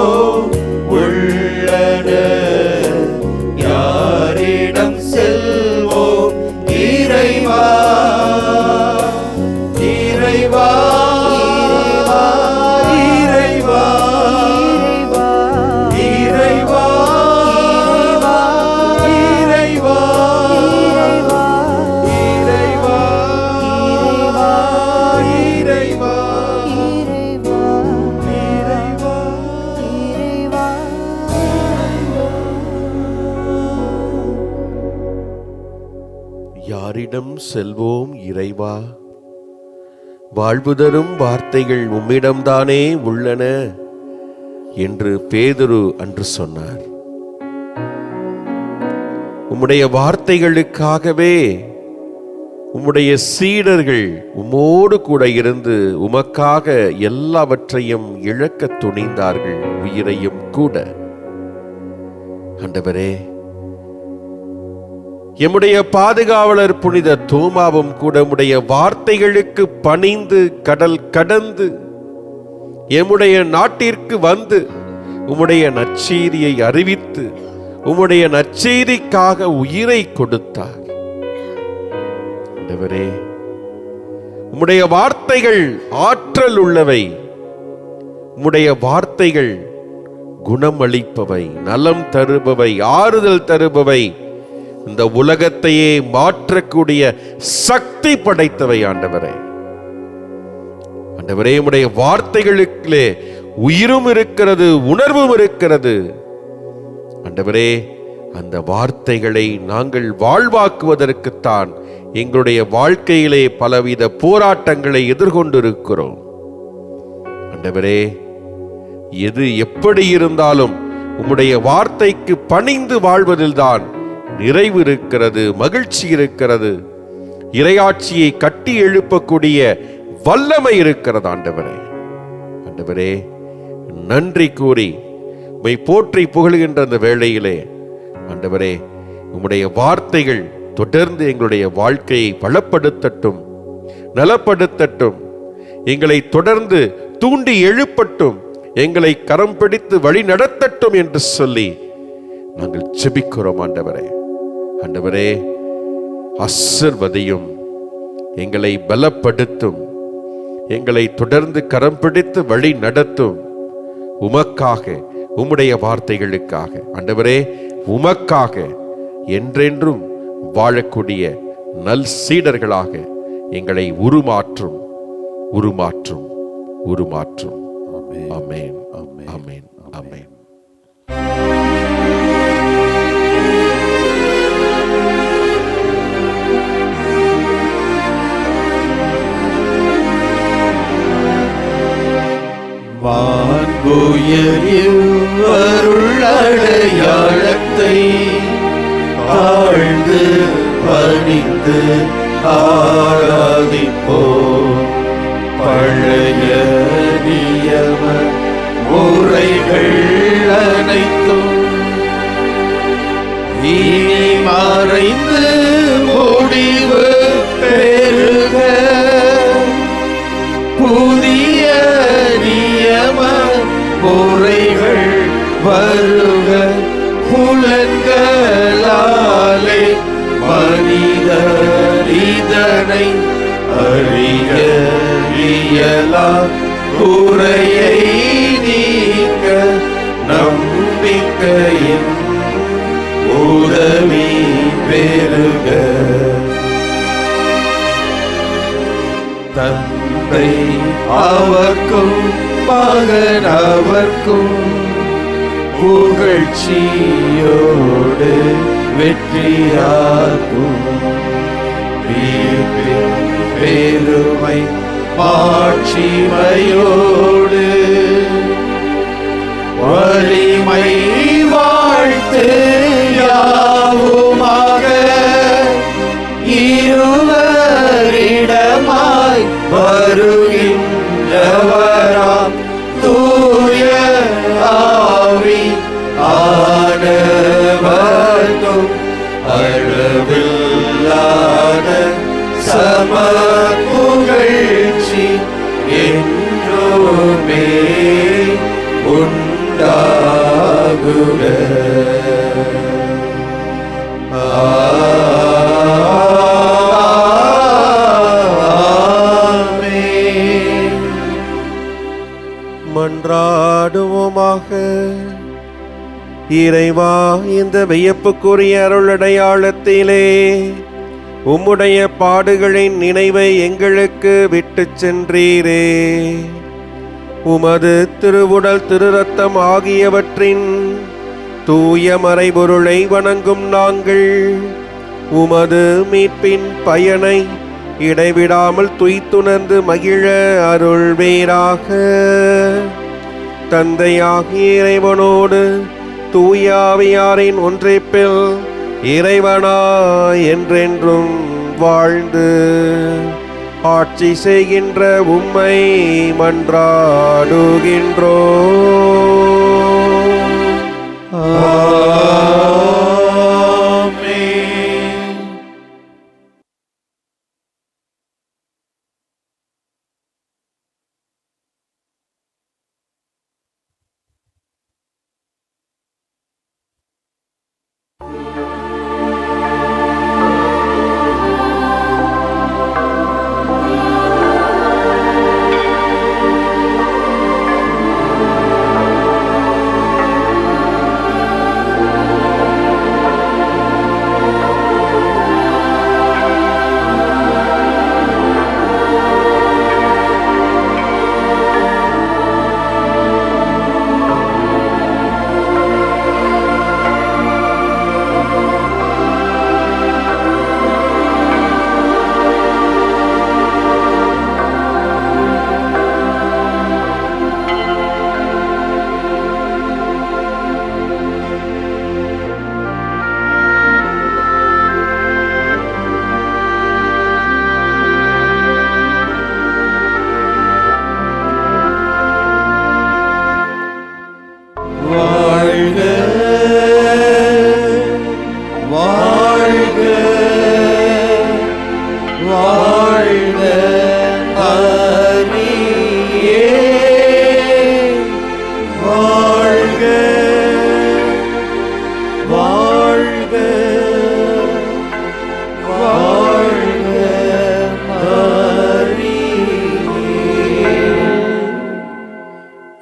உள்ளன. யாரிடம் செல்வோம் இறைவா, இறைவா, இறைவா, இறைவா, இறைவா, இறைவா, இறைவா,
யாரிடம் செல்வோம் இறைவா, வாழ்வு தரும் வார்த்தைகள் உம்மிடம்தானே உள்ளன என்று பேதுரு அன்று சொன்னார். உம்முடைய வார்த்தைகளுக்காகவே உம்முடைய சீடர்கள் உம்மோடு கூட இருந்து உமக்காக எல்லாவற்றையும் இழக்க துணிந்தார்கள், உயிரையும் கூட. ஆண்டவரே, எம்முடைய பாதுகாவலர் புனித தோமாவும் கூட உம்முடைய வார்த்தைகளுக்கு பணிந்து கடல் கடந்து எம்முடைய நாட்டிற்கு வந்து உம்முடைய நற்செய்தியை அறிவித்து உம்முடைய நற்செய்திக்காக உயிரை கொடுத்தார். ஆண்டவரே, உம்முடைய வார்த்தைகள் ஆற்றல் உள்ளவை, உம்முடைய வார்த்தைகள் குணமளிப்பவை, நலம் தருபவை, ஆறுதல் தருபவை, இந்த உலகத்தையே மாற்றக்கூடிய சக்தி படைத்தவை. ஆண்டவரே, ஆண்டவரே, உம்முடைய வார்த்தைகளுக்குள்ளே உயிரும் இருக்கிறது, உணர்வும் இருக்கிறது. ஆண்டவரே, அந்த வார்த்தைகளை நாங்கள் வாழ்வாக்குவதற்குத்தான் எங்களுடைய வாழ்க்கையிலே பலவித போராட்டங்களை எதிர்கொண்டிருக்கிறோம். ஆண்டவரே, எது எப்படி இருந்தாலும் உம்முடைய வார்த்தைக்கு பணிந்து வாழ்வதில்தான் நிறைவு இருக்கிறது, மகிழ்ச்சி இருக்கிறது, இறையாட்சியை கட்டி எழுப்பக்கூடிய வல்லமை இருக்கிறது. ஆண்டவரே, ஆண்டவரே, நன்றி கூறி உம்மை போற்றி புகழ்கின்ற அந்த வேளையிலே ஆண்டவரே, உம்முடைய வார்த்தைகள் தொடர்ந்து எங்களுடைய வாழ்க்கையை பலப்படுத்தட்டும், நலப்படுத்தட்டும், எங்களை தொடர்ந்து தூண்டி எழுப்பட்டும், எங்களை கரம் பிடித்து வழி நடத்தட்டும் என்று சொல்லி நாங்கள் ஜெபிக்கிறோம். ஆண்டவரே, ஆண்டவரே, ஆசீர்வதியும், எங்களை பலப்படுத்தும், எங்களை தொடர்ந்து கரம் பிடித்து வழி நடத்தும். உமக்காக, உம்முடைய வார்த்தைகளுக்காக ஆண்டவரே, உமக்காக என்றென்றும் வாழக்கூடிய நல் சீடர்களாக எங்களை உருமாற்றும், உருமாற்றும், உருமாற்றும். ஆமென், ஆமென், ஆமென்.
அருளடையாளத்தை தாழ்ந்து பணிந்து ஆராதிப்போம். பழைய நியம முறைகள் அனைத்தும் இனி மறைந்து முடிவு பெறுக. புதிய நியம முறைகள் வருக. புலன்களாலே மனிதர் இதனை அறிய இயலா. குறையை நீக்க நம்பிக்கையின் உதவி பெறுக. தந்தை அவர்க்கும் மகன் அவர்க்கும் புகழ்ச்சியோடு வெற்றியாகும். மீட்பின் பெருமை மாட்சிமையோடு வலிமை வாழ்த்து யாவுமாக இருவரிடமாய் வருகின்றவராம் தூய ஆவி ஆனவர்க்கும் அளவில்லாத சம புகழ்ச்சி என்றுமே உண்டாகுக. ஆமென்.
மன்றாடுவோமாக. இறைவா, இந்த வியப்புக்குரிய அருளடையாளத்திலே உம்முடைய பாடுகளின் நினைவை எங்களுக்கு விட்டு சென்றீரே. உமது திருவுடல் திருரத்தம் ஆகியவற்றின் தூய மறைபொருளை வணங்கும் நாங்கள் உமது மீட்பின் பயனை இடைவிடாமல் துய்த்துணர்ந்து மகிழ அருள்வீராக. தந்தையாகிய இறைவனோடு தூய ஆவியாரின் ஒன்றிப்பில் இறைவனாய் என்றென்றும் வாழ்ந்து ஆட்சி செய்கின்ற உம்மை மன்றாடுகின்றோம்.
ஆமென்.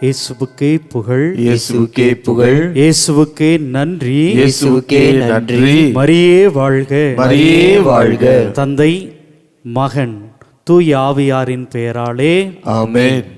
இயேசுவுக்கே புகழ்,
இயேசுவுக்கே புகழ்,
இயேசுவுக்கே நன்றி,
இயேசுவுக்கே நன்றி.
மரியே வாழ்க,
மரியே வாழ்க.
தந்தை மகன் தூய ஆவியாரின் பெயராலே
ஆமென்.